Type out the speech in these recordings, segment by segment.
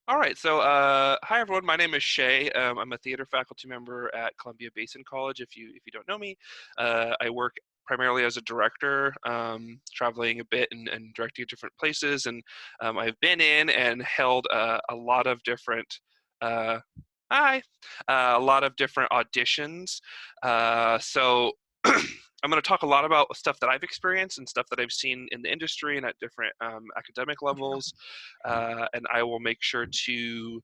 All right, so hi everyone. My name is Shea. I'm a theater faculty member at Columbia Basin College. If you don't know me, I work primarily as a director, traveling a bit and directing at different places. And I've been in and held a lot of different uh, hi, a lot of different auditions. So I'm going to talk a lot about stuff that I've experienced and stuff that I've seen in the industry and at different academic levels. And I will make sure to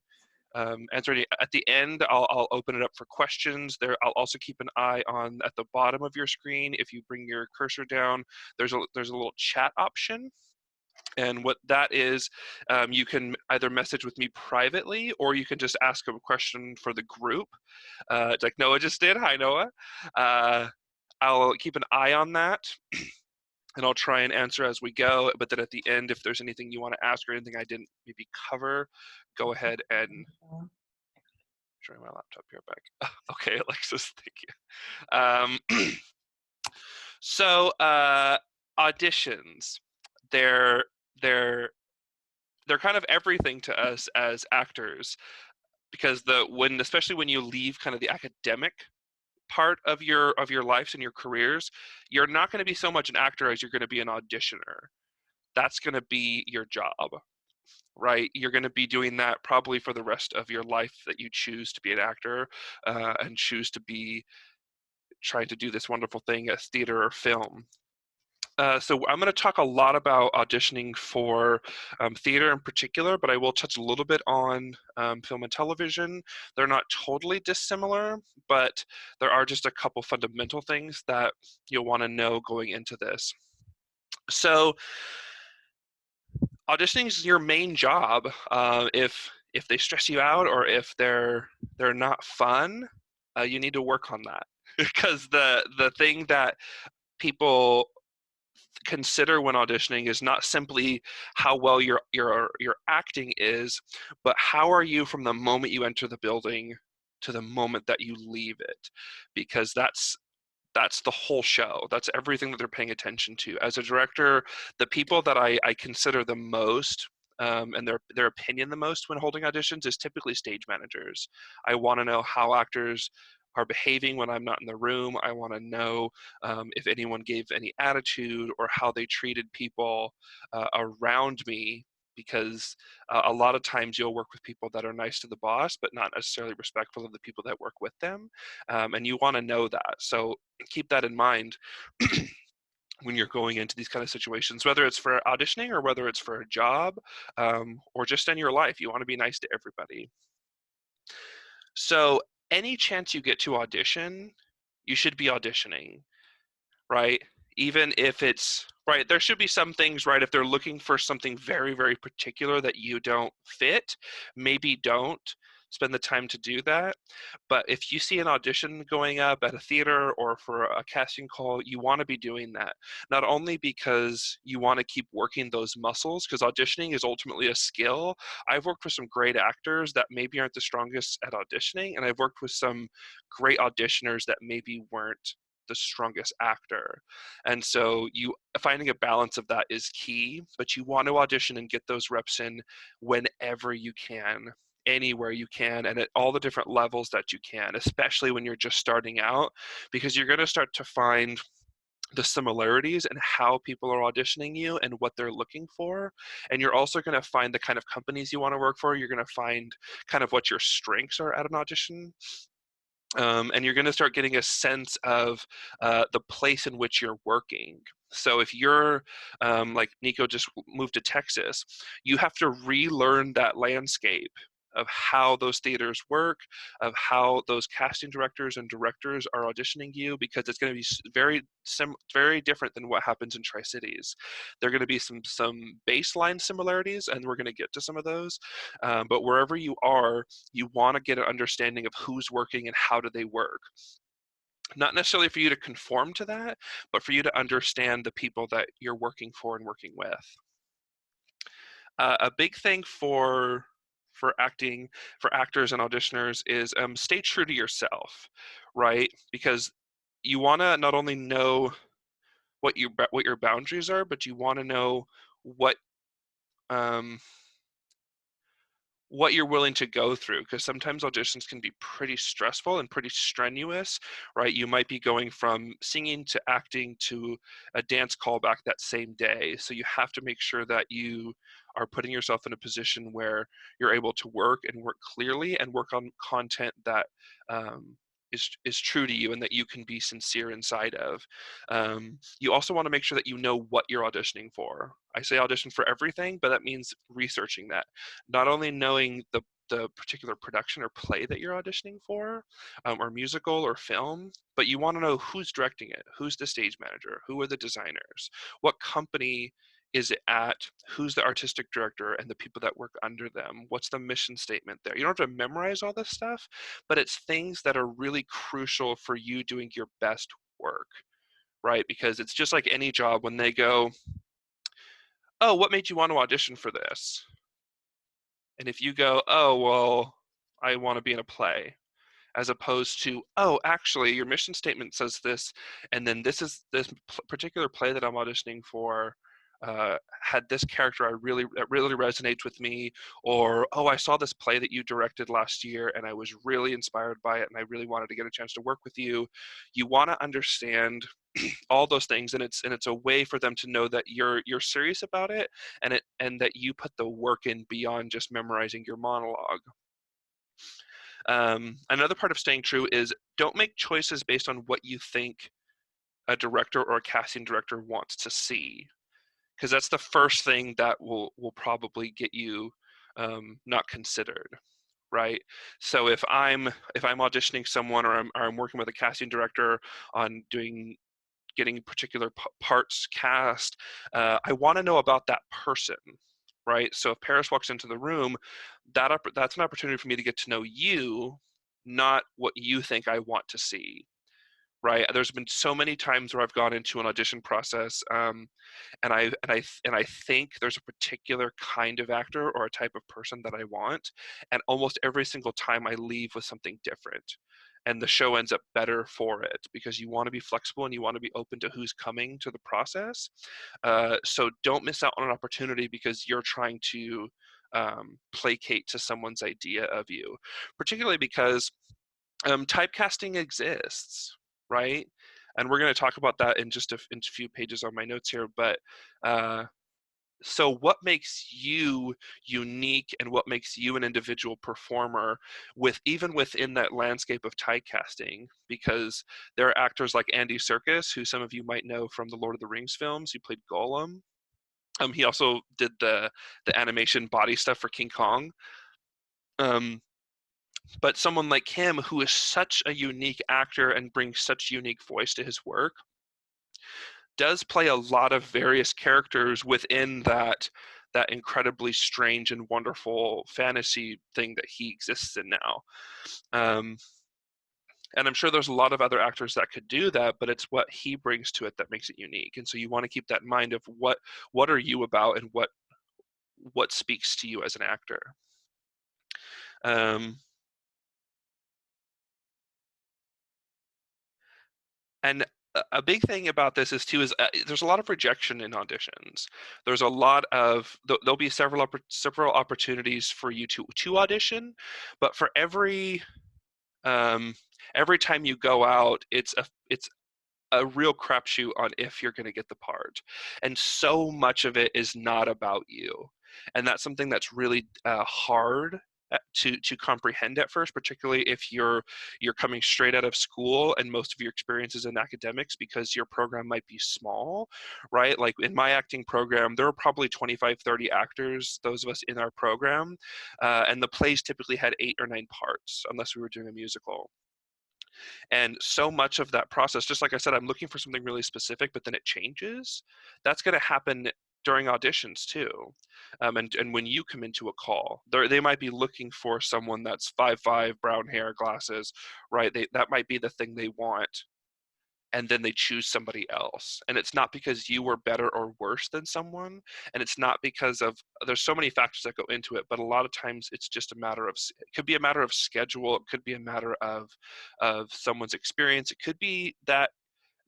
answer any. At the end, I'll open it up for questions. There, I'll also keep an eye on at the bottom of your screen. If you bring your cursor down, there's a little chat option. And what that is, you can either message with me privately, or you can just ask a question for the group. Like Noah just did. Hi, Noah. Uh, I'll keep an eye on that, and I'll try and answer as we go. But then at the end, if there's anything you want to ask or anything I didn't maybe cover, go ahead and showing my laptop here back. Okay, Alexis, thank you. So auditions, they're they're they're kind of everything to us as actors, because especially when you leave kind of the academic part of your lives and your careers, you're not going to be so much an actor as you're going to be an auditioner. That's going to be your job, right? You're going to be doing that probably for the rest of your life, that you choose to be an actor and choose to be trying to do this wonderful thing as theater or film. So I'm going to talk a lot about auditioning for theater in particular, but I will touch a little bit on film and television. They're not totally dissimilar, but there are just a couple fundamental things that you'll want to know going into this. So auditioning is your main job. If they stress you out, or if they're not fun, you need to work on that. Because the thing that people consider when auditioning is not simply how well your acting is, but how are you from the moment you enter the building to the moment that you leave it, because that's the whole show. That's everything that they're paying attention to. As a director, the people that I consider the most, and their opinion the most when holding auditions, is typically stage managers. I want to know how actors are behaving when I'm not in the room. I want to know if anyone gave any attitude, or how they treated people around me, because a lot of times you'll work with people that are nice to the boss, but not necessarily respectful of the people that work with them. And you want to know that. So keep that in mind when you're going into these kind of situations, whether it's for auditioning or whether it's for a job, or just in your life. You want to be nice to everybody. So any chance you get to audition, you should be auditioning, right? Even if it's right, there should be some things, right? If they're looking for something very, very particular that you don't fit, maybe don't spend the time to do that. But if you see an audition going up at a theater or for a casting call, you want to be doing that. Not only because you want to keep working those muscles, because auditioning is ultimately a skill. I've worked with some great actors that maybe aren't the strongest at auditioning, and I've worked with some great auditioners that maybe weren't the strongest actor. And so you finding a balance of that is key, but you want to audition and get those reps in whenever you can, anywhere you can, and at all the different levels that you can, especially when you're just starting out, because you're going to start to find the similarities and how people are auditioning you and what they're looking for. And you're also going to find the kind of companies you want to work for. You're going to find kind of what your strengths are at an audition, and you're going to start getting a sense of the place in which you're working. So if you're like Nico just moved to Texas, you have to relearn that landscape of how those theaters work, of how those casting directors and directors are auditioning you, because it's going to be very different than what happens in Tri-Cities. There are going to be some baseline similarities, and we're going to get to some of those. But wherever you are, you want to get an understanding of who's working and how do they work. Not necessarily for you to conform to that, but for you to understand the people that you're working for and working with. A big thing for acting, for actors and auditioners, is stay true to yourself, right? Because you want to not only know what your boundaries are, but you want to know what um, what you're willing to go through, because sometimes auditions can be pretty stressful and pretty strenuous, right? You might be going from singing to acting to a dance callback that same day. So you have to make sure that you are putting yourself in a position where you're able to work and work clearly and work on content that um, is true to you and that you can be sincere inside of. You also want to make sure that you know what you're auditioning for. I say audition for everything, but that means researching that, not only knowing the particular production or play that you're auditioning for, or musical or film, but you want to know who's directing it, who's the stage manager, who are the designers, what company is it at, who's the artistic director and the people that work under them, what's the mission statement there. You don't have to memorize all this stuff, but it's things that are really crucial for you doing your best work, right? Because it's just like any job. When they go, oh, what made you want to audition for this? And if you go, oh, well, I want to be in a play, as opposed to, oh, actually, your mission statement says this, and then this particular play that I'm auditioning for had this character that really resonates with me, or oh, I saw this play that you directed last year, and I was really inspired by it, and I really wanted to get a chance to work with you. You want to understand all those things, and it's a way for them to know that you're serious about it, and that you put the work in beyond just memorizing your monologue. Another part of staying true is don't make choices based on what you think a director or a casting director wants to see, because that's the first thing that will probably get you not considered, right? So if I'm auditioning someone, or I'm working with a casting director on getting particular parts cast, I want to know about that person, right? So if Paris walks into the room, that's an opportunity for me to get to know you, not what you think I want to see, right? There's been so many times where I've gone into an audition process, and I think there's a particular kind of actor or a type of person that I want, and almost every single time I leave with something different, and the show ends up better for it, because you want to be flexible and you want to be open to who's coming to the process. So don't miss out on an opportunity because you're trying to placate to someone's idea of you, particularly because typecasting exists, right? And we're going to talk about that in just in a few pages on my notes here. But uh, so, what makes you unique, and what makes you an individual performer, even within that landscape of typecasting? Because there are actors like Andy Serkis, who some of you might know from the Lord of the Rings films. He played Gollum. He also did the animation body stuff for King Kong. Um, but someone like him, who is such a unique actor and brings such unique voice to his work, does play a lot of various characters within that incredibly strange and wonderful fantasy thing that he exists in now. Um, and I'm sure there's a lot of other actors that could do that, but it's what he brings to it that makes it unique. And so you want to keep that in mind of what are you about, and what speaks to you as an actor. Um, and a big thing about this is there's a lot of rejection in auditions. There's a lot of there'll be several opportunities for you to audition, but for um, every time you go out, it's a real crapshoot on if you're going to get the part. And so much of it is not about you. And that's something that's really hard to comprehend at first, particularly if you're coming straight out of school and most of your experience is in academics, because your program might be small, right? Like in my acting program, there were probably 25, 30 actors, those of us in our program, and the plays typically had 8 or 9 parts, unless we were doing a musical. And so much of that process, just like I said, I'm looking for something really specific, but then it changes. That's going to happen during auditions too. And when you come into a call, they might be looking for someone that's 5'5", brown hair, glasses, right? That might be the thing they want, and then they choose somebody else. And it's not because you were better or worse than someone, and it's not because of, there's so many factors that go into it, but a lot of times it's just a matter of, it could be a matter of schedule, it could be a matter of someone's experience, it could be that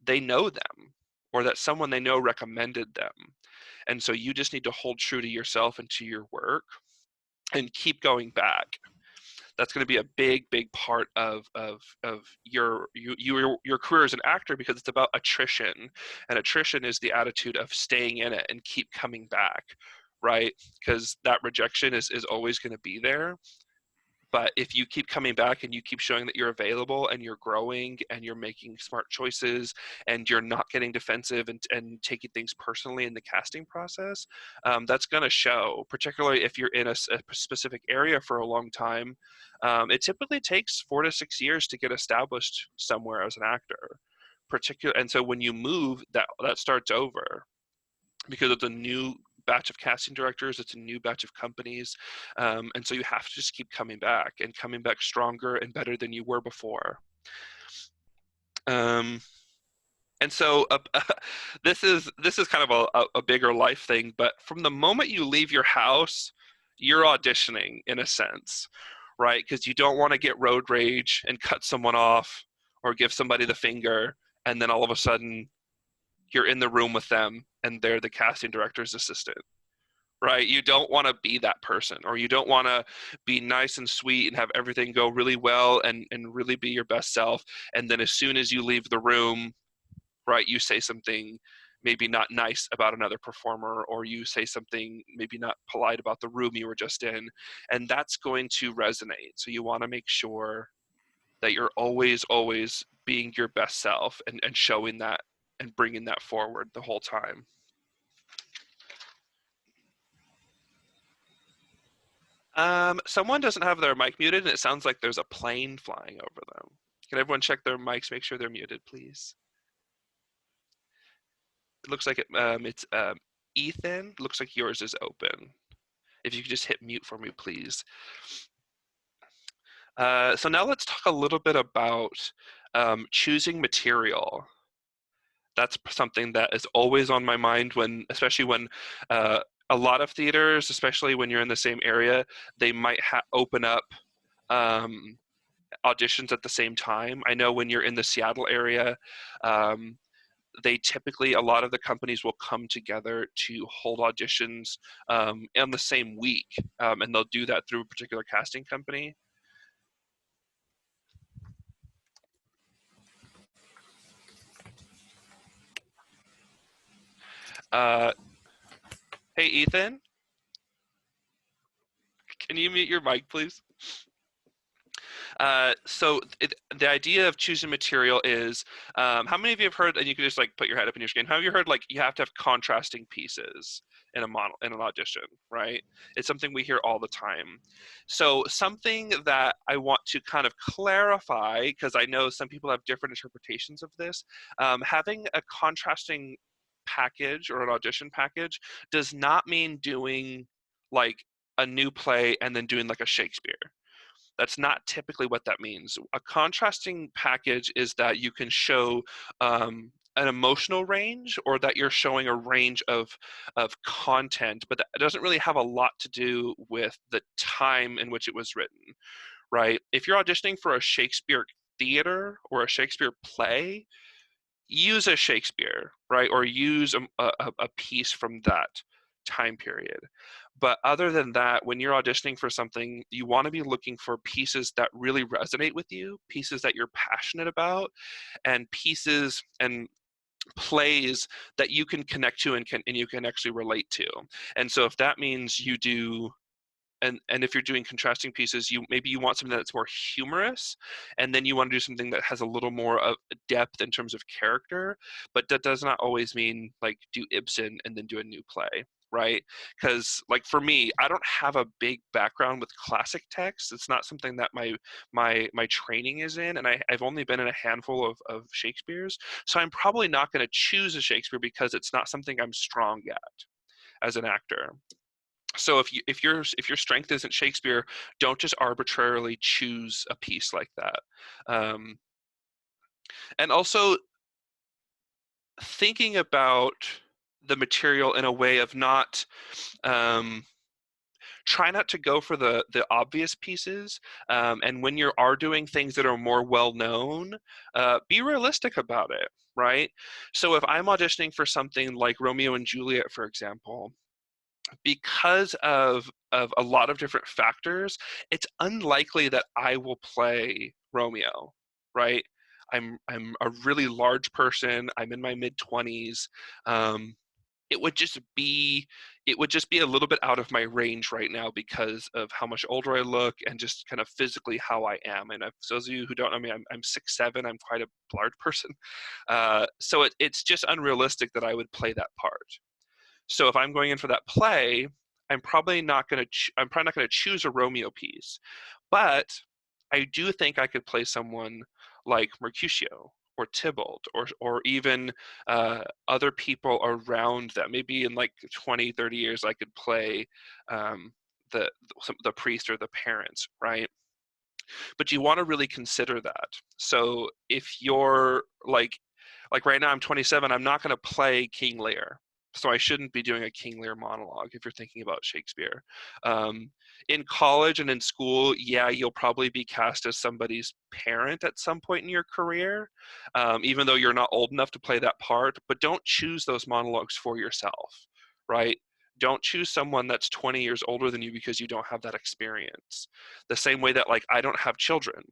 they know them, or that someone they know recommended them. And so you just need to hold true to yourself and to your work, and keep going back. That's going to be a big part of your career as an actor, because it's about attrition, and attrition is the attitude of staying in it and keep coming back, right? Because that rejection is always going to be there. But if you keep coming back and you keep showing that you're available and you're growing and you're making smart choices and you're not getting defensive and taking things personally in the casting process, that's going to show, particularly if you're in a specific area for a long time. It typically takes 4 to 6 years to get established somewhere as an actor. And so when you move, that starts over, because it's a new batch of casting directors, it's a new batch of companies, and so you have to just keep coming back and coming back stronger and better than you were before. Um, and so this is kind of a bigger life thing, but from the moment you leave your house, you're auditioning in a sense, right? Because you don't want to get road rage and cut someone off or give somebody the finger, and then all of a sudden you're in the room with them and they're the casting director's assistant, right? You don't want to be that person, or you don't want to be nice and sweet and have everything go really well and really be your best self. And then as soon as you leave the room, right, you say something maybe not nice about another performer, or you say something maybe not polite about the room you were just in, and that's going to resonate. So you want to make sure that you're always being your best self and showing that and bringing that forward the whole time. Someone doesn't have their mic muted, and it sounds like there's a plane flying over them. Can everyone check their mics, make sure they're muted, please? It looks like it's Ethan. Looks like yours is open. If you could just hit mute for me, please. So now let's talk a little bit about choosing material. That's something that is always on my mind, especially when a lot of theaters, especially when you're in the same area, they might open up um, auditions at the same time. I know when you're in the Seattle area, um, a lot of the companies will come together to hold auditions in the same week, and they'll do that through a particular casting company. Uh, hey, Ethan, can you mute your mic, please? The idea of choosing material is, how many of you have heard, and you can just like put your head up in your screen, how have you heard like you have to have contrasting pieces in in an audition, right? It's something we hear all the time. So something that I want to kind of clarify, because I know some people have different interpretations of this, having a contrasting package or an audition package does not mean doing like a new play and then doing like a Shakespeare. That's not typically what that means. A contrasting package is that you can show an emotional range, or that you're showing a range of content, but that doesn't really have a lot to do with the time in which it was written, right? If you're auditioning for a Shakespeare theater or a Shakespeare play, use a Shakespeare, right? Or use a piece from that time period. But other than that, when you're auditioning for something, you want to be looking for pieces that really resonate with you, pieces that you're passionate about, and pieces and plays that you can connect to and you can actually relate to. And so if that means you do, and if you're doing contrasting pieces, maybe you want something that's more humorous, and then you want to do something that has a little more of depth in terms of character. But that does not always mean like do Ibsen and then do a new play, right? Because like for me, I don't have a big background with classic text. It's not something that my training is in, and I've only been in a handful of Shakespeare's, so I'm probably not going to choose a Shakespeare because it's not something I'm strong at as an actor. So if your strength isn't Shakespeare, don't just arbitrarily choose a piece like that. Um, and also thinking about the material in a way of not um, try not to go for the obvious pieces. And when you are doing things that are more well known, be realistic about it, right? So if I'm auditioning for something like Romeo and Juliet, for example, because of a lot of different factors, it's unlikely that I will play Romeo, right? I'm a really large person. I'm in my mid 20s. Um, it would just be it would just be a little bit out of my range right now because of how much older I look and just kind of physically how I am. And for those of you who don't know me, I'm 6'7". I'm quite a large person, so it's just unrealistic that I would play that part. So if I'm going in for that play, I'm probably not going to choose a Romeo piece, but I do think I could play someone like Mercutio or Tybalt or even other people around them. Maybe in like 20, 30 years, I could play um, the priest or the parents, right? But you want to really consider that. So if you're like right now I'm 27, I'm not going to play King Lear. So I shouldn't be doing a King Lear monologue if you're thinking about Shakespeare. Um, in college and in school, yeah, you'll probably be cast as somebody's parent at some point in your career, even though you're not old enough to play that part. But don't choose those monologues for yourself, right? Don't choose someone that's 20 years older than you because you don't have that experience. The same way that like I don't have children.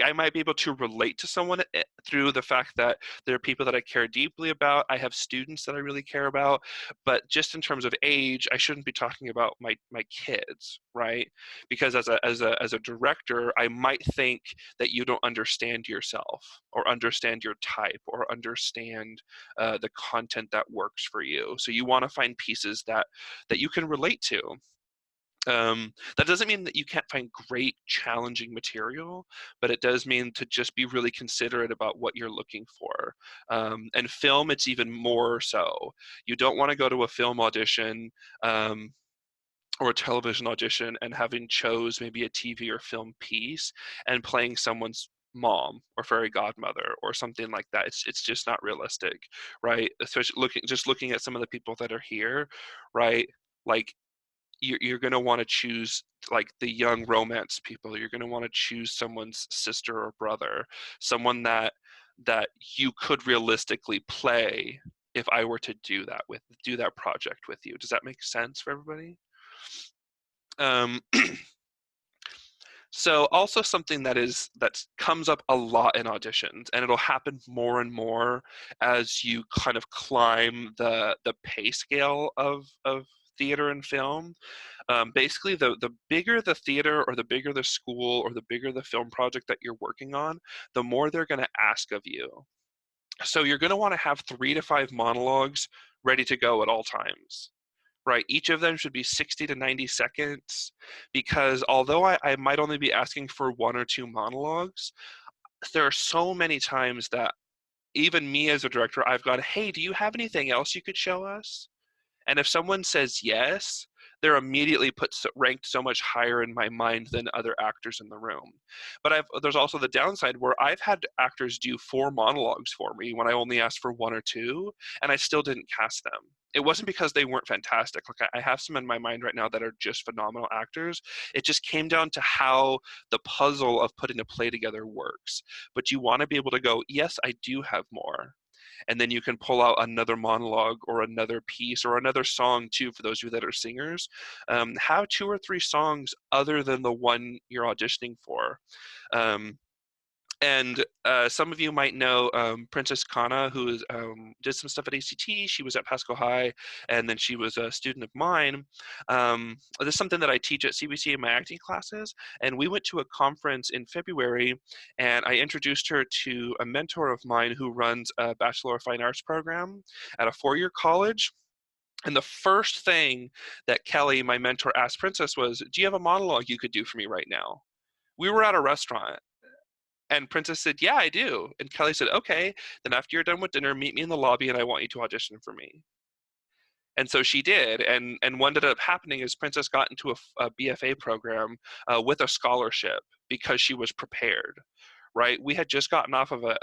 I might be able to relate to someone through the fact that there are people that I care deeply about. I have students that I really care about, but just in terms of age, I shouldn't be talking about my kids, right? Because as a director, I might think that you don't understand yourself or understand your type or understand the content that works for you. So you want to find pieces that you can relate to. That doesn't mean that you can't find great, challenging material, but it does mean to just be really considerate about what you're looking for. And film, it's even more so. You don't want to go to a film audition um, or a television audition and having chose maybe a TV or film piece and playing someone's mom or fairy godmother or something like that. It's just not realistic, right? Especially looking at some of the people that are here, right? Like you're going to want to choose like the young romance people. You're going to want to choose someone's sister or brother, someone that you could realistically play if I were to do that project with you. Does that make sense for everybody? um, so also something that comes up a lot in auditions, and it'll happen more and more as you kind of climb the pay scale of theater and film. Basically, the bigger the theater or the bigger the school or the bigger the film project that you're working on, the more they're going to ask of you. So you're going to want to have 3 to 5 monologues ready to go at all times. Right, each of them should be 60 to 90 seconds because although I might only be asking for 1 or 2 monologues, there are so many times that even me as a director, I've gone, hey, do you have anything else you could show us? And if someone says yes, they're immediately ranked so much higher in my mind than other actors in the room. But there's also the downside where I've had actors do 4 monologues for me when I only asked for 1 or 2, and I still didn't cast them. It wasn't because they weren't fantastic. Like I have some in my mind right now that are just phenomenal actors. It just came down to how the puzzle of putting a play together works. But you want to be able to go, yes, I do have more, and then you can pull out another monologue or another piece or another song too. For those of you that are singers, have 2 or 3 songs other than the one you're auditioning for. um, and some of you might know Princess Kana, who did some stuff at ACT. She was at Pasco High, and then she was a student of mine. This is something that I teach at CBC in my acting classes. And we went to a conference in February, and I introduced her to a mentor of mine who runs a Bachelor of Fine Arts program at a 4-year college. And the first thing that Kelly, my mentor, asked Princess was, "Do you have a monologue you could do for me right now?" We were at a restaurant, and Princess said, "Yeah, I do." And Kelly said, "Okay, then after you're done with dinner, meet me in the lobby and I want you to audition for me." And so she did. And what ended up happening is Princess got into a BFA program with a scholarship because she was prepared, right? We had just gotten off of a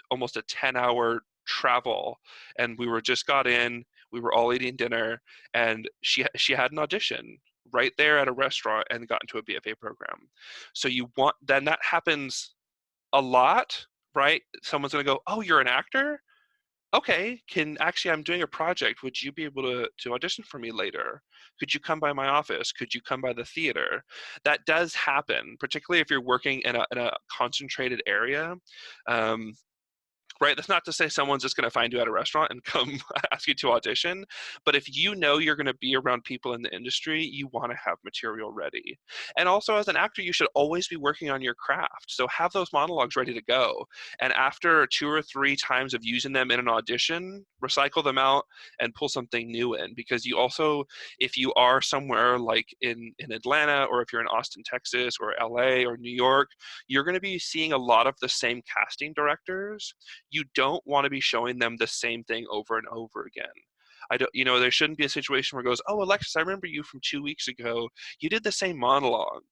almost a 10-hour travel, and we were just got in, we were all eating dinner, and she had an audition right there at a restaurant and got into a BFA program. So then that happens a lot, right? Someone's going to go, "Oh, you're an actor?" okay, I'm doing a project. Would you be able to audition for me later? Could you come by my office? Could you come by the theater? That does happen, particularly if you're working in a concentrated area. Um, right? That's not to say someone's just going to find you at a restaurant and come ask you to audition. But if you know you're going to be around people in the industry, you want to have material ready. And also, as an actor, you should always be working on your craft. So have those monologues ready to go. And after 2 or 3 times of using them in an audition, recycle them out and pull something new in. Because you also, if you are somewhere like in Atlanta, or if you're in Austin, Texas, or LA, or New York, you're going to be seeing a lot of the same casting directors. You don't want to be showing them the same thing over and over again. I don't, there shouldn't be a situation where it goes, oh, Alexis, I remember you from 2 weeks ago. You did the same monologue.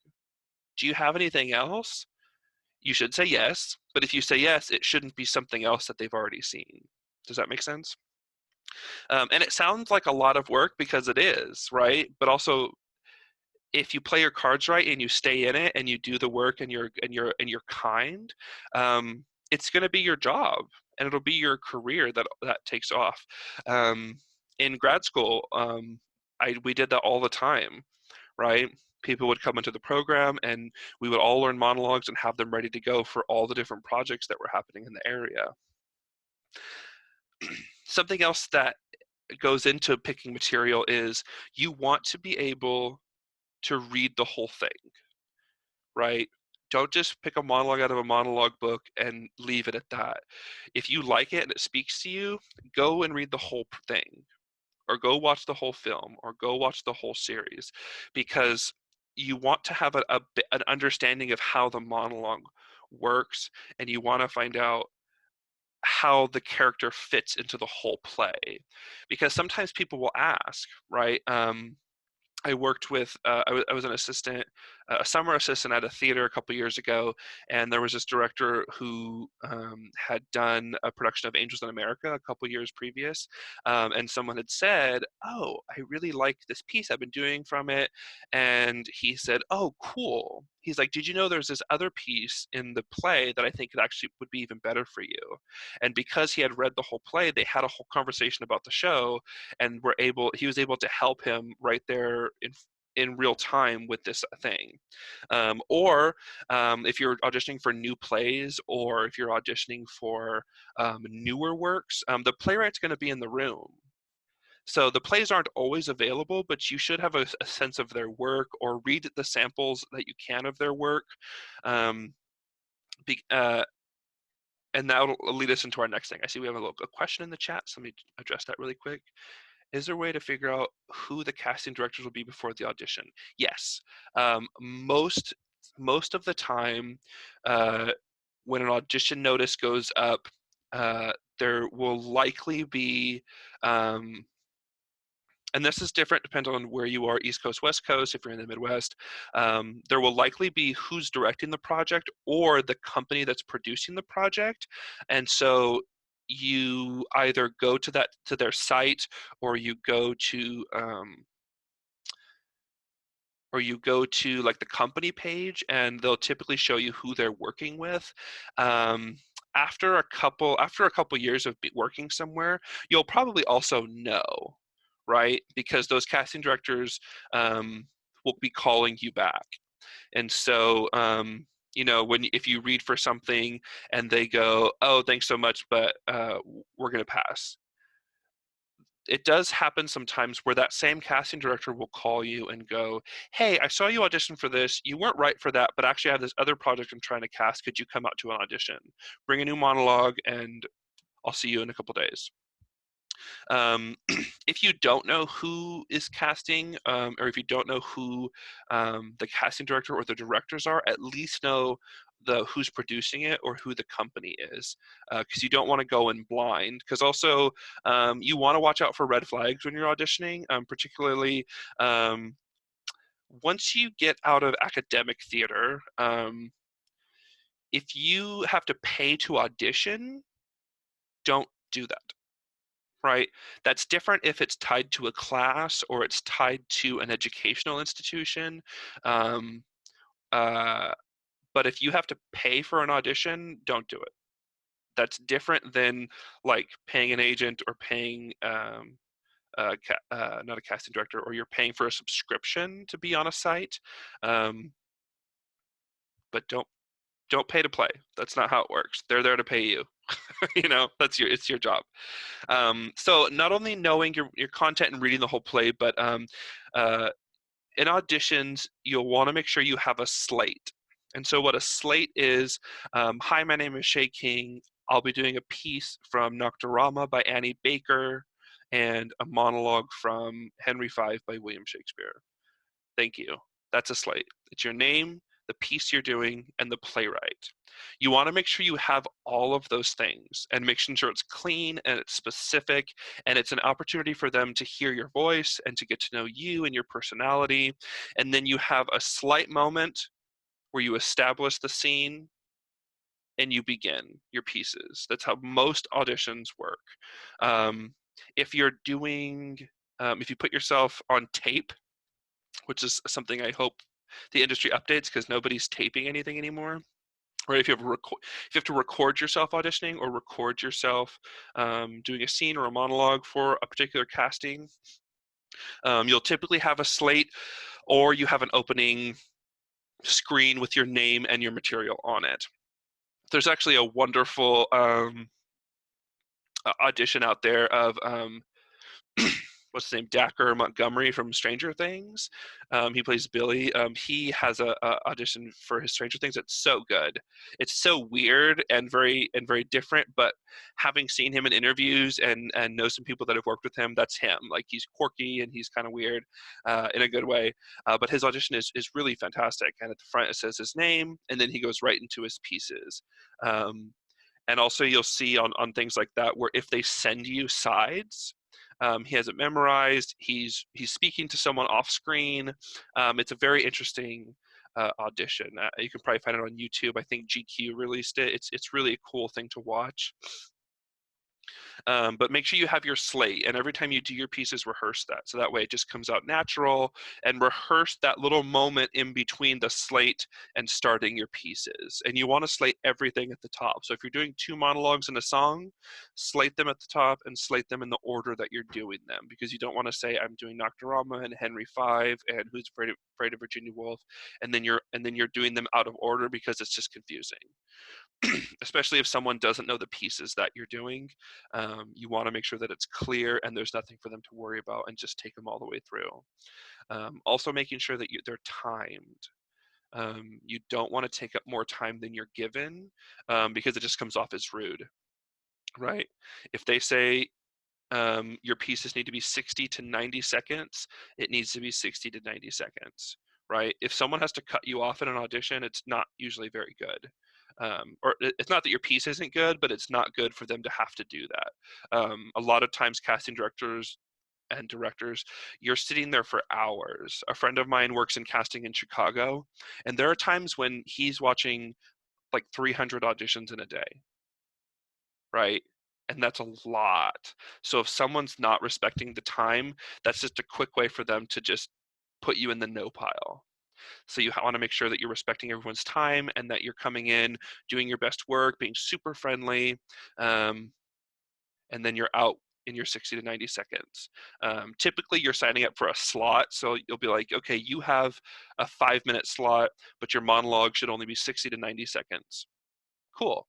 Do you have anything else? You should say yes, but if you say yes, it shouldn't be something else that they've already seen. Does that make sense? And it sounds like a lot of work because it is, right? But also, if you play your cards right and you stay in it and you do the work and you're kind, it's going to be your job and it'll be your career that takes off. Um, in grad school, we did that all the time, right? People would come into the program and we would all learn monologues and have them ready to go for all the different projects that were happening in the area. Something else that goes into picking material is you want to be able to read the whole thing, right? Don't just pick a monologue out of a monologue book and leave it at that. If you like it and it speaks to you, go and read the whole thing, or go watch the whole film, or go watch the whole series, because you want to have an understanding of how the monologue works, and you want to find out how the character fits into the whole play. Because sometimes people will ask, right? I worked with, I was an assistant, a summer assistant at a theater a couple years ago, and there was this director who had done a production of Angels in America a couple years previous, and someone had said, "Oh, I really like this piece. I've been doing from it," and he said, "Oh, cool." He's like, "Did you know there's this other piece in the play that I think it actually would be even better for you?" And because he had read the whole play, they had a whole conversation about the show, and he was able to help him right there in real time with this thing. Or if you're auditioning for new plays, or if you're auditioning for newer works, the playwright's going to be in the room. So the plays aren't always available, but you should have a sense of their work, or read the samples that you can of their work. Um, be, and that'll lead us into our next thing. I see we have a question in the chat, so let me address that really quick. Is there a way to figure out who the casting directors will be before the audition? Yes. Most of the time, uh, when an audition notice goes up, there will likely be, um, and this is different depending on where you are, East Coast, West Coast. If you're in the Midwest, there will likely be who's directing the project or the company that's producing the project. And so you either go to their site, or you go to like the company page, and they'll typically show you who they're working with. um, after a couple years of working somewhere, you'll probably also know, right? Because those casting directors will be calling you back. And so if you read for something and they go, "Oh, thanks so much, but we're going to pass," it does happen sometimes where that same casting director will call you and go, "Hey, I saw you audition for this. You weren't right for that, but actually I have this other project I'm trying to cast. Could you come out to an audition? Bring a new monologue, and I'll see you in a couple days." If you don't know who is casting, or if you don't know who the casting director or the directors are, at least know who's producing it or who the company is, because you don't want to go in blind. Because also, you want to watch out for red flags when you're auditioning, particularly once you get out of academic theater. If you have to pay to audition, don't do that. Right? That's different if it's tied to a class or it's tied to an educational institution. Um, uh, but if you have to pay for an audition, don't do it. That's different than like paying an agent or paying not a casting director, or you're paying for a subscription to be on a site. Um, but don't pay to play. That's not how it works. They're there to pay you. You know, it's your job. So not only knowing your content and reading the whole play, but uh, in auditions, you'll want to make sure you have a slate. And so what a slate is, hi, my name is Shea King. I'll be doing a piece from Nocturama by Annie Baker and a monologue from Henry V by William Shakespeare. Thank you. That's a slate. It's your name, the piece you're doing, and the playwright. You want to make sure you have all of those things and making sure it's clean and it's specific, and it's an opportunity for them to hear your voice and to get to know you and your personality. And then you have a slight moment where you establish the scene and you begin your pieces. That's how most auditions work. Um, if you're doing, if you put yourself on tape, which is something I hope the industry updates because nobody's taping anything anymore. Or if if you have to record yourself auditioning or record yourself doing a scene or a monologue for a particular casting, you'll typically have a slate or you have an opening screen with your name and your material on it. There's actually a wonderful audition out there of what's his name, Dacker Montgomery from Stranger Things. He plays Billy. He has a audition for his Stranger Things. It's so good. It's so weird and very different. But having seen him in interviews and know some people that have worked with him, that's him. Like he's quirky and he's kind of weird in a good way. But his audition is really fantastic. And at the front it says his name, and then he goes right into his pieces. And also you'll see on things like that where if they send you sides, he has it memorized. He's speaking to someone off screen. It's a very interesting audition. You can probably find it on YouTube. I think GQ released it. It's really a cool thing to watch. But make sure you have your slate, and every time you do your pieces, rehearse that. So that way it just comes out natural, and rehearse that little moment in between the slate and starting your pieces. And you want to slate everything at the top. So if you're doing 2 monologues in a song, slate them at the top and slate them in the order that you're doing them, because you don't want to say I'm doing Nocturama and Henry V and Who's Afraid of Virginia Woolf, and then you're doing them out of order because it's just confusing. Especially if someone doesn't know the pieces that you're doing, you want to make sure that it's clear and there's nothing for them to worry about, and just take them all the way through. Also making sure that they're timed. You don't want to take up more time than you're given, because it just comes off as rude, right? If they say your pieces need to be 60 to 90 seconds, it needs to be 60 to 90 seconds, right? If someone has to cut you off in an audition, it's not usually very good. Or it's not that your piece isn't good, but it's not good for them to have to do that. A lot of times casting directors and directors, you're sitting there for hours. A friend of mine works in casting in Chicago, and there are times when he's watching like 300 auditions in a day, right? And that's a lot. So if someone's not respecting the time, that's just a quick way for them to just put you in the no pile. So you want to make sure that you're respecting everyone's time and that you're coming in, doing your best work, being super friendly, um, and then you're out in your 60 to 90 seconds. Typically, you're signing up for a slot, so you'll be like, okay, you have a 5-minute slot, but your monologue should only be 60 to 90 seconds. Cool.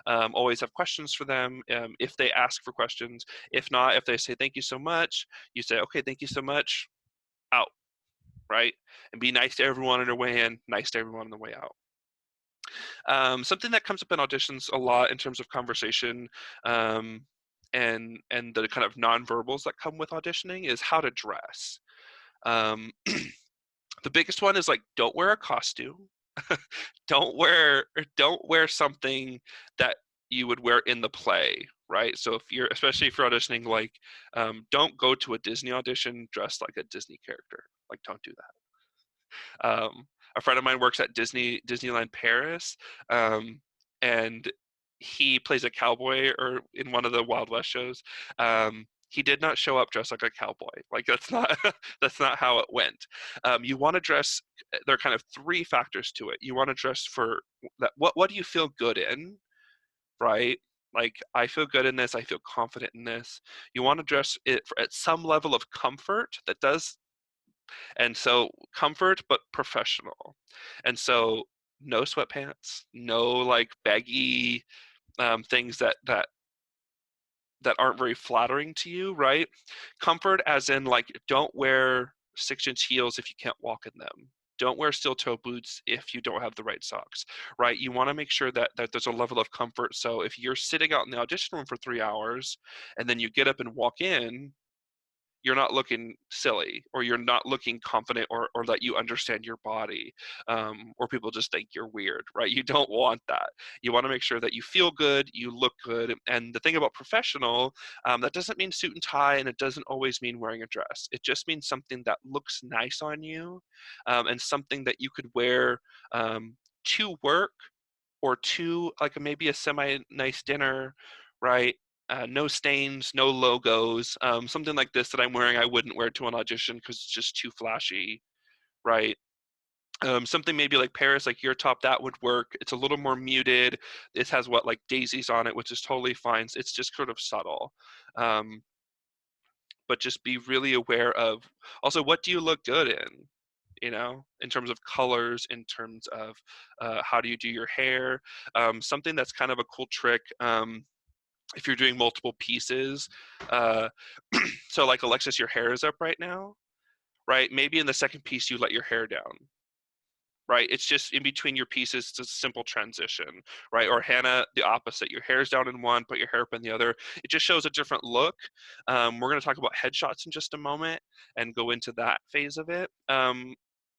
Always have questions for them if they ask for questions. If not, if they say thank you so much, you say, okay, thank you so much, out, right? And be nice to everyone on their way in, nice to everyone on the way out. Something that comes up in auditions a lot in terms of conversation, and the kind of nonverbals that come with auditioning is how to dress. Um, the biggest one is like, don't wear a costume. Don't wear something that you would wear in the play, right? So especially if you're auditioning, like, don't go to a Disney audition dressed like a Disney character. Like, don't do that. A friend of mine works at Disneyland Paris, and he plays a cowboy or in one of the Wild West shows. He did not show up dressed like a cowboy. Like that's not that's not how it went. You want to dress. There are kind of 3 factors to it. You want to dress for that. What do you feel good in, right? Like, I feel good in this. I feel confident in this. You want to dress it at some level of comfort that does, and so comfort, but professional. And so no sweatpants, no like baggy things that aren't very flattering to you, right? Comfort, as in like, don't wear 6-inch heels if you can't walk in them. Don't wear steel toe boots if you don't have the right socks, right? You want to make sure that there's a level of comfort. So if you're sitting out in the audition room for 3 hours and then you get up and walk in, you're not looking silly, or you're not looking confident, or that you understand your body, or people just think you're weird, right? You don't want that. You want to make sure that you feel good, you look good. And the thing about professional, that doesn't mean suit and tie, and it doesn't always mean wearing a dress. It just means something that looks nice on you, and something that you could wear to work, or to like maybe a semi nice dinner, right? No stains, no logos. Something like this that I'm wearing, I wouldn't wear to an audition because it's just too flashy, right? Something maybe like Paris, like your top, that would work. It's a little more muted. This has what, like daisies on it, which is totally fine. It's just sort of subtle. Um, but just be really aware of also, what do you look good in? In terms of colors, in terms of how do you do your hair. Something that's kind of a cool trick. If you're doing multiple pieces, uh, so like Alexis, your hair is up right now, right? Maybe in the second piece you let your hair down, right? It's just in between your pieces. It's a simple transition, right? Or Hannah, the opposite. Your hair's down in one, put your hair up in the other. It just shows a different look. We're going to talk about headshots in just a moment and go into that phase of it.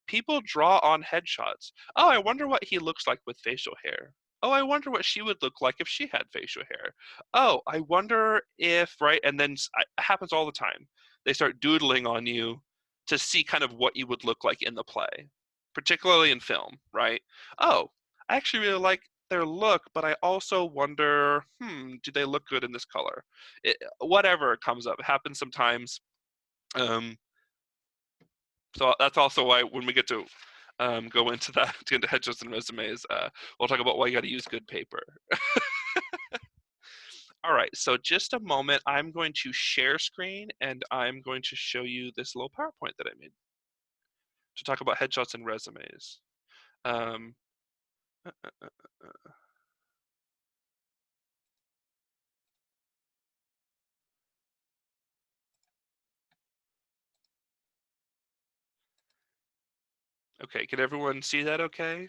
People draw on headshots. Oh, I wonder what he looks like with facial hair. Oh, I wonder what she would look like if she had facial hair. Oh, I wonder if, right? And then it happens all the time. They start doodling on you to see kind of what you would look like in the play, particularly in film, right? Oh, I actually really like their look, but I also wonder, do they look good in this color? Whatever comes up, it happens sometimes. Um, so that's also why when we get to go into that, to get into headshots and resumes, we'll talk about why you got to use good paper. All right, so just a moment. I'm going to share screen and I'm going to show you this little PowerPoint that I made to talk about headshots and resumes. Um, uh, uh, uh, okay, can everyone see that okay?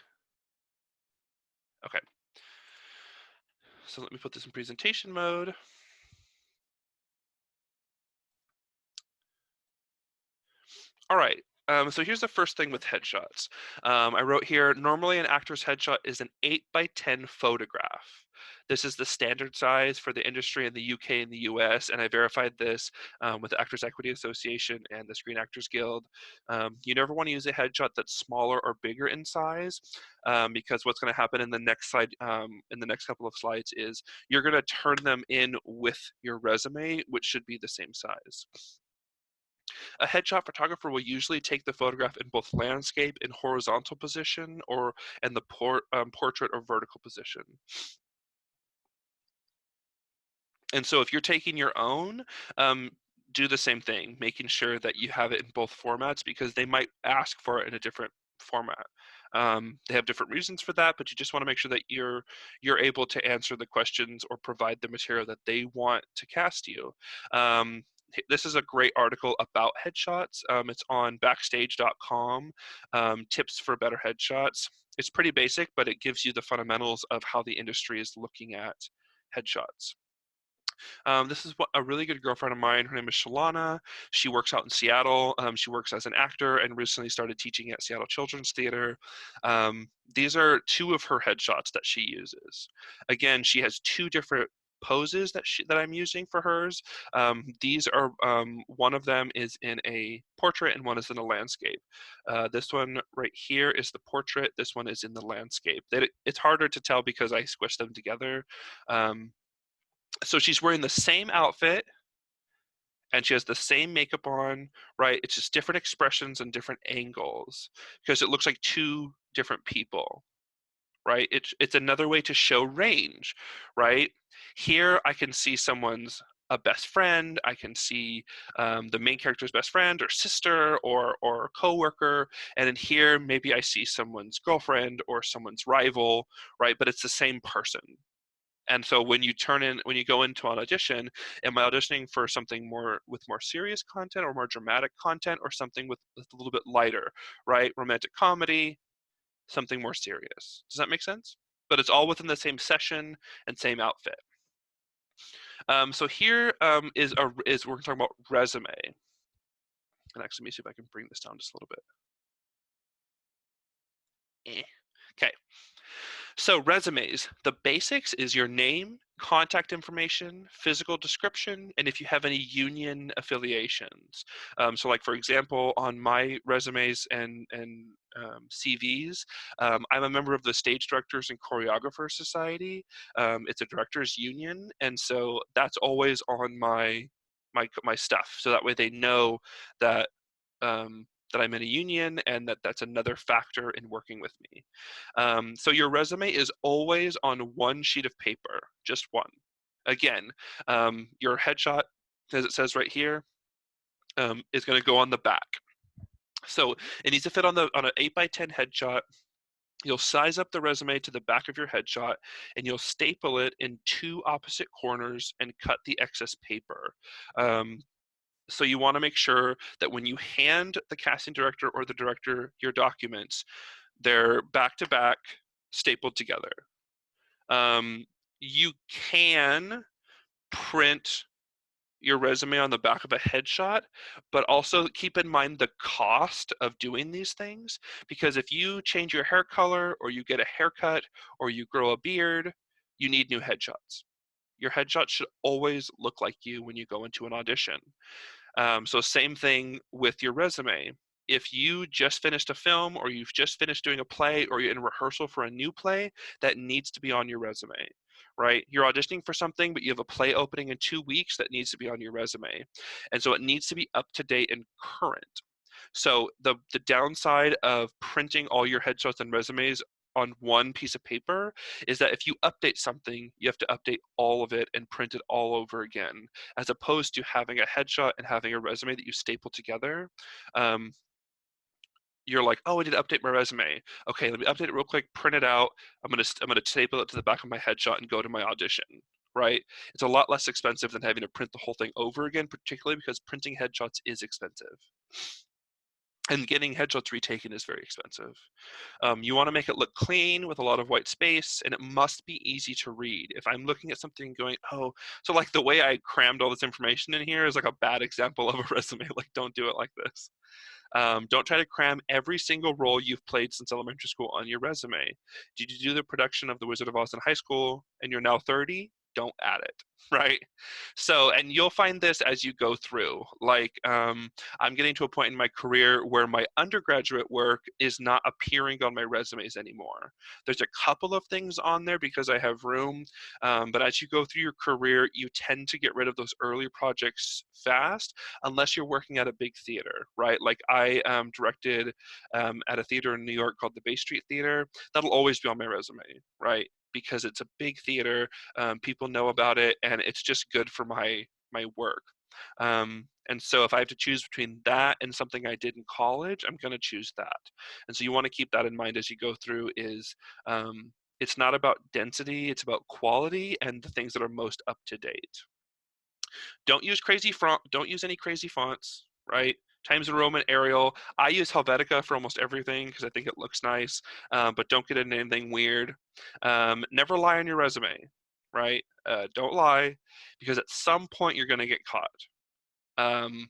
Okay, so let me put this in presentation mode. All right. So here's the first thing with headshots. I wrote here, normally an actor's headshot is an 8 by 10 photograph. This is the standard size for the industry in the UK and the US, and I verified this with the Actors Equity Association and the Screen Actors Guild. You never want to use a headshot that's smaller or bigger in size, because what's going to happen in the next slide, in the next couple of slides, is you're going to turn them in with your resume, which should be the same size. A headshot photographer will usually take the photograph in both landscape in horizontal position, or in the portrait or vertical position. And so if you're taking your own, do the same thing, making sure that you have it in both formats, because they might ask for it in a different format. They have different reasons for that, but you just want to make sure that you're able to answer the questions or provide the material that they want to cast you. This is a great article about headshots. It's on backstage.com, tips for better headshots. It's pretty basic, but it gives you the fundamentals of how the industry is looking at headshots. This is what a really good girlfriend of mine. Her name is Shalana. She works out in Seattle. She works as an actor and recently started teaching at Seattle Children's Theater. These are two of her headshots that she uses. Again, she has two different poses that I'm using for hers. These are one of them is in a portrait and one is in a landscape. This one right here is the portrait. This one is in the landscape. It's harder to tell because I squished them together. So she's wearing the same outfit and she has the same makeup on, right? It's just different expressions and different angles because it looks like two different people, right? It's another way to show range, right? Here I can see someone's a best friend. I can see the main character's best friend or sister or coworker, and in here maybe I see someone's girlfriend or someone's rival, right? But it's the same person. And so when you go into an audition, am I auditioning for something more with more serious content or more dramatic content or something with a little bit lighter, right? Romantic comedy, something more serious. Does that make sense? But it's all within the same session and same outfit. So here is we're talking about resume. And actually, let me see if I can bring this down just a little bit. Okay. So resumes, the basics is your name, contact information, physical description, and if you have any union affiliations. So like for example, on my resumes and CVs, I'm a member of the Stage Directors and Choreographers Society. It's a directors union, and so that's always on my stuff. So that way they know that that I'm in a union and that's another factor in working with me. So your resume is always on one sheet of paper, just one. Again, your headshot, as it says right here, is going to go on the back. So it needs to fit on an 8x10 headshot. You'll size up the resume to the back of your headshot and you'll staple it in two opposite corners and cut the excess paper. So you want to make sure that when you hand the casting director or the director your documents, they're back to back, stapled together. You can print your resume on the back of a headshot, but also keep in mind the cost of doing these things, because if you change your hair color or you get a haircut or you grow a beard, you need new headshots. Your headshot should always look like you when you go into an audition. So same thing with your resume. If you just finished a film or you've just finished doing a play or you're in rehearsal for a new play, that needs to be on your resume, right? You're auditioning for something, but you have a play opening in 2 weeks, that needs to be on your resume. And so it needs to be up to date and current. So the downside of printing all your headshots and resumes on one piece of paper is that if you update something, you have to update all of it and print it all over again, as opposed to having a headshot and having a resume that you staple together. Um, you're like, oh, I need to update my resume. Okay, let me update it real quick, print it out. I'm gonna staple it to the back of my headshot and go to my audition. Right? It's a lot less expensive than having to print the whole thing over again, particularly because printing headshots is expensive. And getting headshots retaken is very expensive. You want to make it look clean with a lot of white space, and it must be easy to read. If I'm looking at something going, oh, so like the way I crammed all this information in here is like a bad example of a resume. Like, don't do it like this. Don't try to cram every single role you've played since elementary school on your resume. Did you do the production of The Wizard of Oz in high school and you're now 30? Don't add it, right? So, and you'll find this as you go through. Like, I'm getting to a point in my career where my undergraduate work is not appearing on my resumes anymore. There's a couple of things on there because I have room, but as you go through your career, you tend to get rid of those early projects fast, unless you're working at a big theater, right? Like I directed at a theater in New York called the Bay Street Theater. That'll always be on my resume, right? Because it's a big theater, people know about it, and it's just good for my work. And so if I have to choose between that and something I did in college, I'm going to choose that. And so you want to keep that in mind as you go through. Is it's not about density, it's about quality and the things that are most up to date. Don't use any crazy fonts, right? Times New Roman, Arial. I use Helvetica for almost everything because I think it looks nice, but don't get into anything weird. Never lie on your resume, right? Don't lie, because at some point you're going to get caught. Um,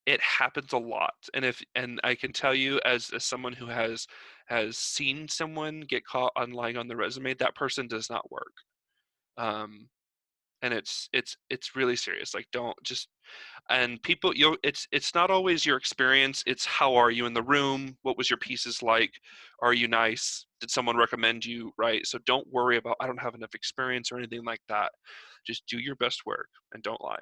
it happens a lot, and I can tell you as someone who has seen someone get caught on lying on the resume, that person does not work. Um, and it's really serious. Like, don't just, and people, it's not always your experience, it's how are you in the room, what was your pieces like, are you nice, did someone recommend you, right? So don't worry about, I don't have enough experience or anything like that. Just do your best work and don't lie.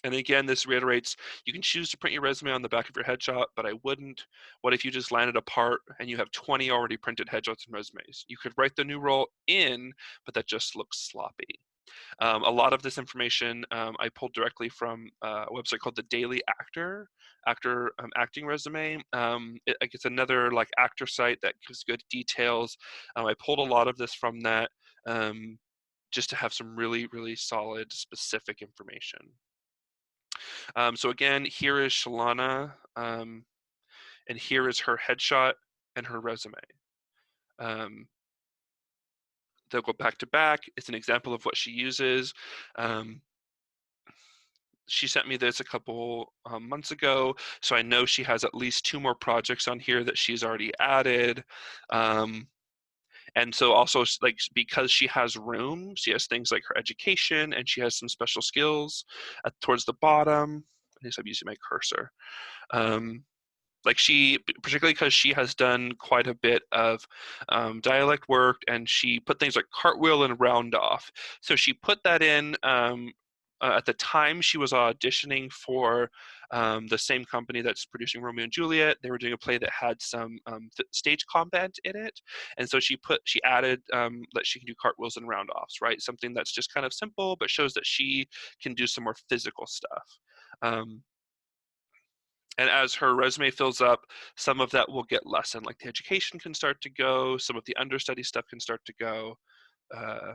And again, this reiterates, you can choose to print your resume on the back of your headshot, but I wouldn't. What if you just landed a part and you have 20 already printed headshots and resumes? You could write the new role in, but that just looks sloppy. A lot of this information I pulled directly from a website called the Daily Actor acting resume. Like it's another like actor site that gives good details. I pulled a lot of this from that just to have some really, really solid, specific information. So again, here is Shalana, and here is her headshot and her resume. They'll go back to back. It's an example of what she uses. She sent me this a couple months ago, so I know she has at least 2 more projects on here that she's already added. And so also like because she has room, she has things like her education and she has some special skills towards the bottom. At least I'm using my cursor. Like she, particularly because she has done quite a bit of dialect work, and she put things like cartwheel and round off. So she put that in at the time she was auditioning for the same company that's producing Romeo and Juliet. They were doing a play that had some stage combat in it, and so she added that she can do cartwheels and round offs, right? Something that's just kind of simple, but shows that she can do some more physical stuff. And as her resume fills up, some of that will get lessened. Like the education can start to go, some of the understudy stuff can start to go. Uh,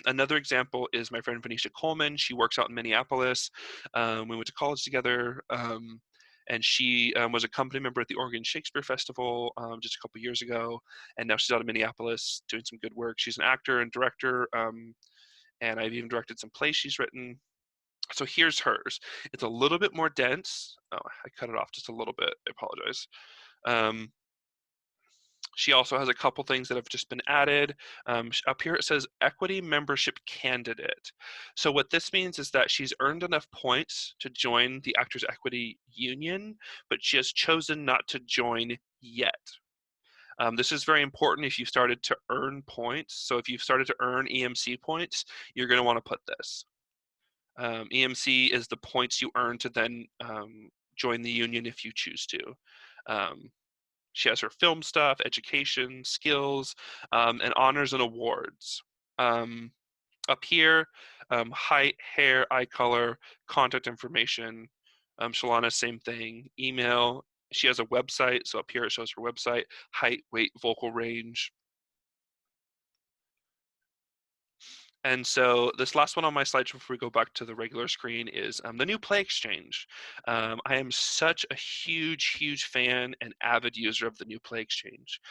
Another example is my friend Venetia Coleman. She works out in Minneapolis. We went to college together, and she was a company member at the Oregon Shakespeare Festival just a couple years ago, and now she's out of Minneapolis doing some good work. She's an actor and director, and I've even directed some plays she's written. So here's hers. It's a little bit more dense. Oh, I cut it off just a little bit. I apologize. Um, she also has a couple things that have just been added. Up here it says equity membership candidate. So what this means is that she's earned enough points to join the Actors Equity Union, but she has chosen not to join yet. This is very important if you've started to earn points. So if you've started to earn EMC points, you're going to want to put this. EMC is the points you earn to then join the union if you choose to. She has her film stuff, education, skills, and honors and awards. Up here, height, hair, eye color, contact information. Shalana, same thing. Email. She has a website, so up here it shows her website, height, weight, vocal range. And so this last one on my slide before we go back to the regular screen is the new Play Exchange. I am such a huge, huge fan and avid user of the new Play Exchange.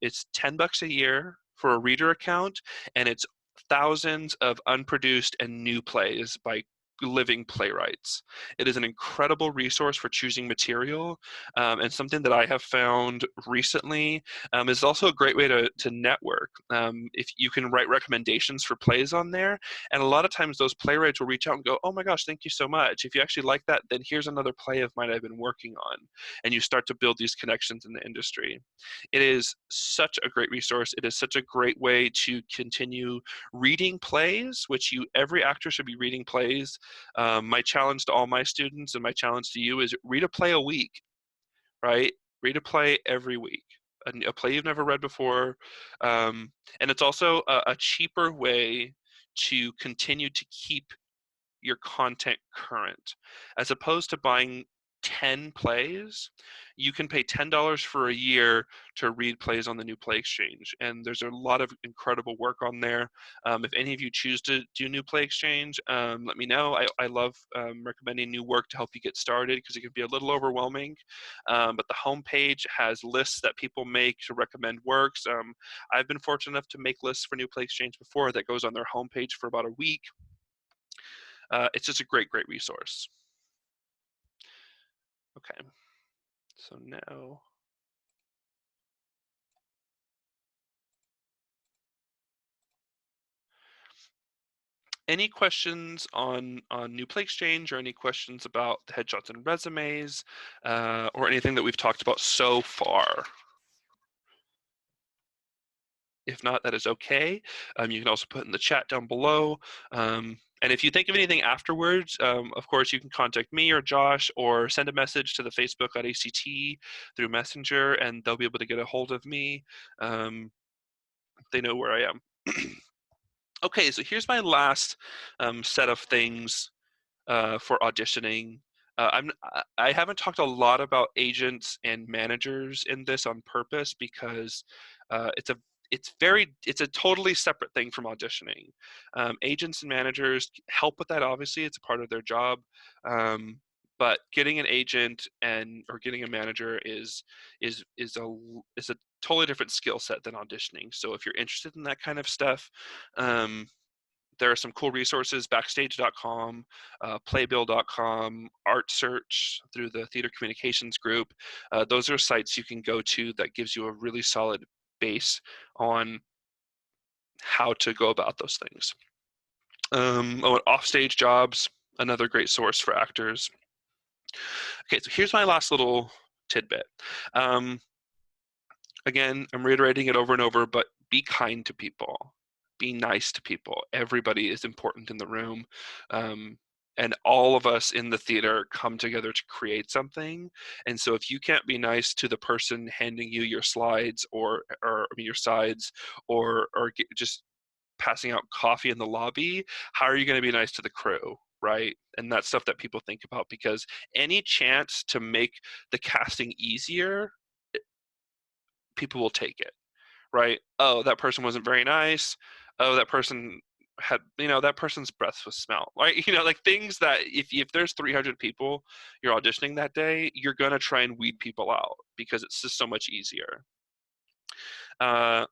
It's $10 a year for a reader account, and it's thousands of unproduced and new plays by living playwrights. It is an incredible resource for choosing material, and something that I have found recently is also a great way to network. If you can write recommendations for plays on there, and a lot of times those playwrights will reach out and go, "Oh my gosh, thank you so much. If you actually like that, then here's another play of mine I've been working on," and you start to build these connections in the industry. It is such a great resource. It is such a great way to continue reading plays, which every actor should be reading plays. My challenge to all my students and my challenge to you is read a play a week, right? Read a play every week, a play you've never read before. And it's also a cheaper way to continue to keep your content current. As opposed to buying 10 plays, you can pay $10 for a year to read plays on the new Play Exchange. And there's a lot of incredible work on there. If any of you choose to do new Play Exchange, let me know. I love recommending new work to help you get started because it can be a little overwhelming. But the homepage has lists that people make to recommend works. I've been fortunate enough to make lists for new Play Exchange before that goes on their homepage for about a week. It's just a great, great resource. Okay, so now, any questions on New Play Exchange, or any questions about the headshots and resumes, or anything that we've talked about so far? If not, that is okay. You can also put in the chat down below. And if you think of anything afterwards, of course, you can contact me or Josh or send a message to the Facebook.act through Messenger, and they'll be able to get a hold of me. They know where I am. Okay, so here's my last set of things for auditioning. I haven't talked a lot about agents and managers in this on purpose because it's a totally separate thing from auditioning. Agents and managers help with that. Obviously, it's a part of their job. But getting an agent or getting a manager is a totally different skill set than auditioning. So if you're interested in that kind of stuff, um, there are some cool resources, backstage.com, playbill.com, art search through the theater communications group. Those are sites you can go to that gives you a really solid base on how to go about those things. Offstage jobs, another great source for actors. Okay, so here's my last little tidbit. Again, I'm reiterating it over and over, but be kind to people. Be nice to people. Everybody is important in the room. And all of us in the theater come together to create something. And so if you can't be nice to the person handing you your slides your sides or just passing out coffee in the lobby, how are you going to be nice to the crew? Right. And that's stuff that people think about, because any chance to make the casting easier, people will take it, right? Oh, that person wasn't very nice. Oh, that person had, that person's breath was smell, right? Like things that if there's 300 people you're auditioning that day, you're gonna try and weed people out because it's just so much easier. Uh,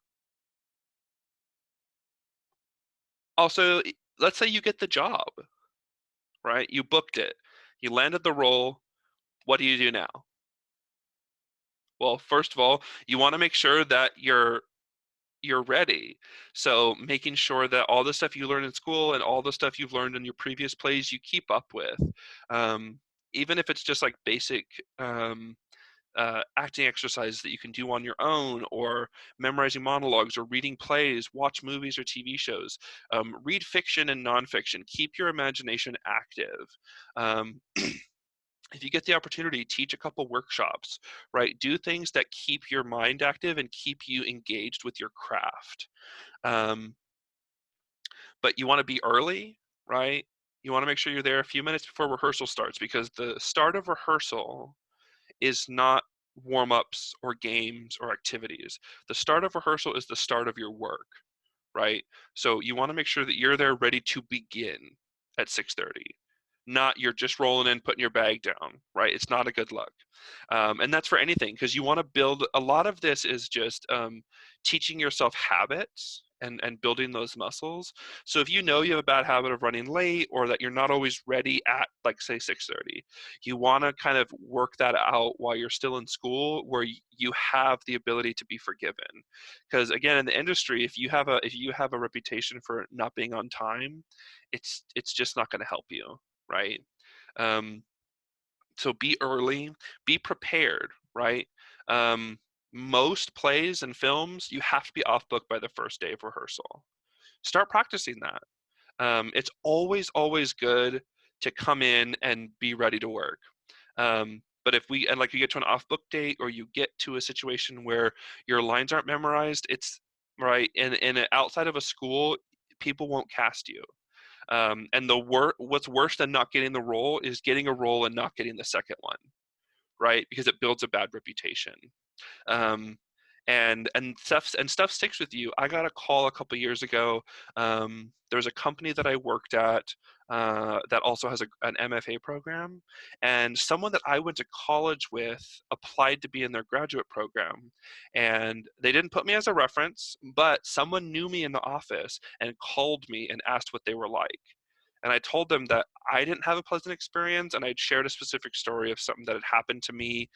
Also, let's say you get the job, right? You booked it, you landed the role. What do you do now? Well, first of all, you want to make sure that you're ready. So making sure that all the stuff you learn in school and all the stuff you've learned in your previous plays, you keep up with. Um, Even if it's just like basic acting exercises that you can do on your own, or memorizing monologues, or reading plays, watch movies or TV shows, read fiction and nonfiction, keep your imagination active. Um, if you get the opportunity, teach a couple workshops, right? Do things that keep your mind active and keep you engaged with your craft. Um, but you want to be early, right? You want to make sure you're there a few minutes before rehearsal starts, because the start of rehearsal is not warm-ups or games or activities. The start of rehearsal is the start of your work, right? So you want to make sure that you're there ready to begin at 6:30. Not you're just rolling in, putting your bag down, right? It's not a good look. And that's for anything, because you want to build, a lot of this is just teaching yourself habits and building those muscles. So if you know you have a bad habit of running late, or that you're not always ready at, like, say 6:30, you want to kind of work that out while you're still in school, where you have the ability to be forgiven. Because again, in the industry, if you have a reputation for not being on time, it's just not going to help you, right? Um, so be early, be prepared, right? Um, Most plays and films, you have to be off book by the first day of rehearsal. Start practicing that. It's always good to come in and be ready to work. But if we, and like, you get to an off book date, or you get to a situation where your lines aren't memorized, it's right. And outside of a school, people won't cast you. And what's worse than not getting the role is getting a role and not getting the second one, right? Because it builds a bad reputation. Um, and stuff sticks with you. I got a call a couple years ago. There was a company that I worked at that also has an MFA program, and someone that I went to college with applied to be in their graduate program, and they didn't put me as a reference, but someone knew me in the office and called me and asked what they were like. And I told them that I didn't have a pleasant experience, and I'd shared a specific story of something that had happened to me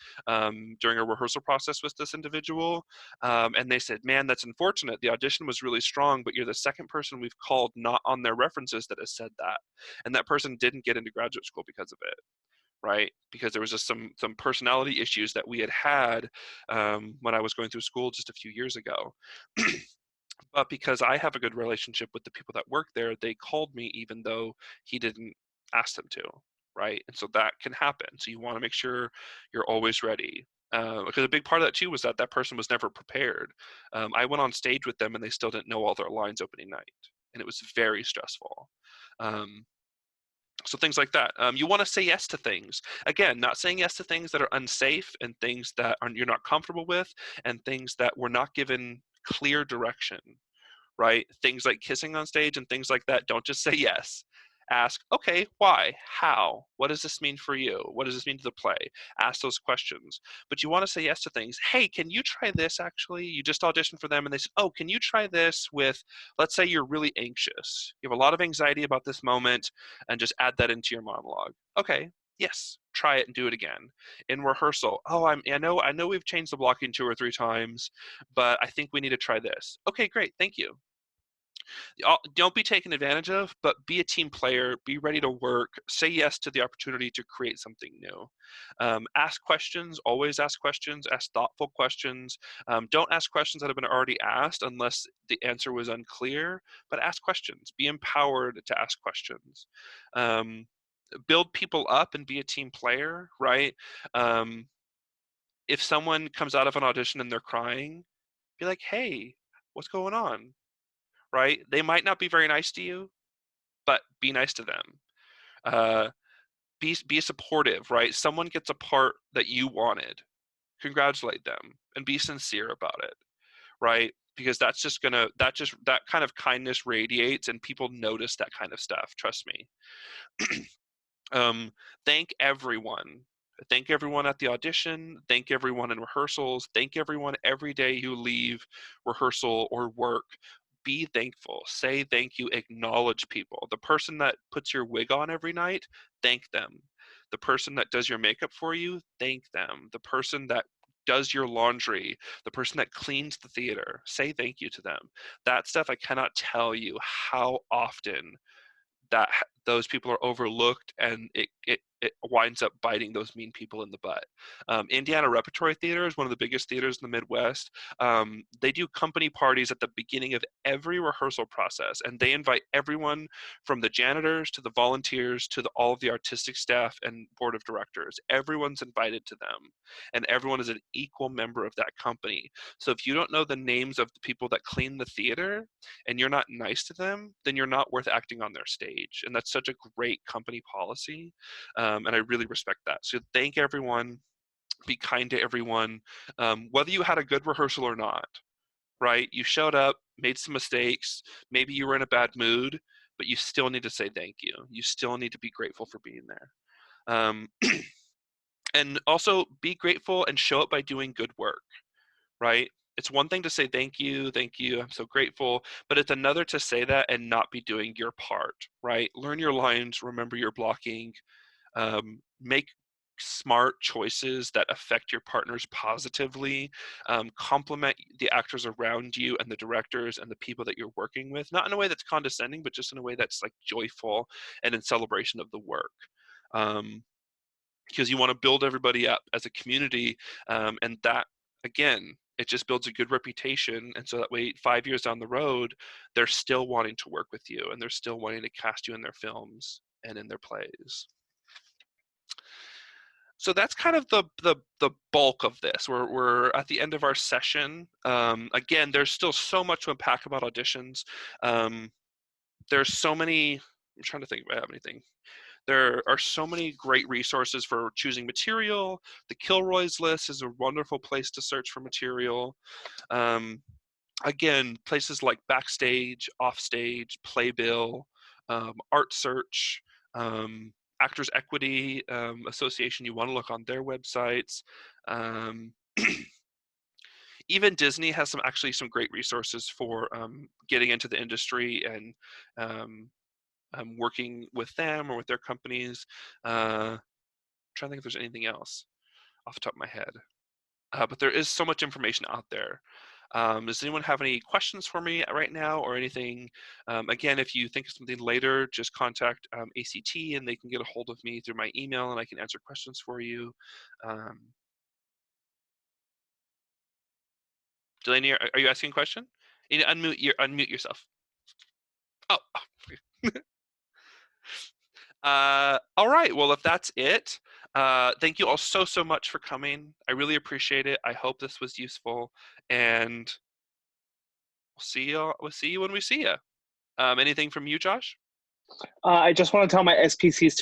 during a rehearsal process with this individual. And they said, "Man, that's unfortunate. The audition was really strong, but you're the second person we've called not on their references that has said that." And that person didn't get into graduate school because of it, right? Because there was just some personality issues that we had when I was going through school just a few years ago. But because I have a good relationship with the people that work there, they called me even though he didn't ask them to, right? And so that can happen. So you want to make sure you're always ready. Because a big part of that too was that that person was never prepared. I went on stage with them and they still didn't know all their lines opening night, and it was very stressful. Um, so things like that. You want to say yes to things. Again, not saying yes to things that are unsafe and things that you're not comfortable with, and things that were not given clear direction, right? Things like kissing on stage and things like that, don't just say yes. Ask, okay, why? How? What does this mean for you? What does this mean to the play? Ask those questions. But you want to say yes to things. Hey, can you try this actually? You just auditioned for them and they said, oh, can you try this with, let's say you're really anxious. You have a lot of anxiety about this moment, and just add that into your monologue. Okay, yes, try it and do it again. In rehearsal, oh, I know we've changed the blocking 2 or 3 times, but I think we need to try this. Okay, great, thank you. Don't be taken advantage of, but be a team player, be ready to work, say yes to the opportunity to create something new. Ask questions, always ask questions, ask thoughtful questions. Don't ask questions that have been already asked unless the answer was unclear, but ask questions. Be empowered to ask questions. Um, Build people up and be a team player, right? Um, if someone comes out of an audition and they're crying, be like, hey, what's going on? Right? They might not be very nice to you, but be nice to them. Uh, be supportive, right? Someone gets a part that you wanted. Congratulate them and be sincere about it, right? Because that kind of kindness radiates and people notice that kind of stuff. Trust me. Um, thank everyone. Thank everyone at the audition. Thank everyone in rehearsals. Thank everyone every day you leave rehearsal or work. Be thankful. Say thank you. Acknowledge people. The person that puts your wig on every night, thank them. The person that does your makeup for you, thank them. The person that does your laundry, the person that cleans the theater, say thank you to them. That stuff, I cannot tell you how often that those people are overlooked, and it winds up biting those mean people in the butt. Indiana Repertory Theater is one of the biggest theaters in the Midwest. They do company parties at the beginning of every rehearsal process, and they invite everyone from the janitors to the volunteers to all of the artistic staff and board of directors. Everyone's invited to them, and everyone is an equal member of that company. So if you don't know the names of the people that clean the theater and you're not nice to them, then you're not worth acting on their stage. And that's such a great company policy. And I really respect that. So thank everyone, be kind to everyone, whether you had a good rehearsal or not, right? You showed up, made some mistakes, maybe you were in a bad mood, but you still need to say thank you. You still need to be grateful for being there. Um, and also be grateful and show up by doing good work, right? It's one thing to say thank you, I'm so grateful, but it's another to say that and not be doing your part, right? Learn your lines, remember your blocking, make smart choices that affect your partners positively, compliment the actors around you and the directors and the people that you're working with, not in a way that's condescending, but just in a way that's like joyful and in celebration of the work. Um, because you want to build everybody up as a community, and that, again, it just builds a good reputation, and so that way 5 years down the road they're still wanting to work with you and they're still wanting to cast you in their films and in their plays. So that's kind of the bulk of this. We're at the end of our session. Again, there's still so much to unpack about auditions. There's so many, I'm trying to think if I have anything. There are so many great resources for choosing material. The Kilroy's list is a wonderful place to search for material. Um, Again, places like Backstage, Offstage, Playbill, Art Search, Actors Equity Association, you want to look on their websites. Um, Even Disney has some great resources for getting into the industry and um, working with them or with their companies. Trying to think if there's anything else off the top of my head. But there is so much information out there. Does anyone have any questions for me right now or anything? Again, if you think of something later, just contact ACT and they can get a hold of me through my email and I can answer questions for you. Um, Delaney, are you asking a question? You need to unmute yourself. Oh. All right. Well, if that's it, thank you all so much for coming. I really appreciate it. I hope this was useful, and we'll see you. We'll see you when we see you. Anything from you, Josh? I just want to tell my SPCs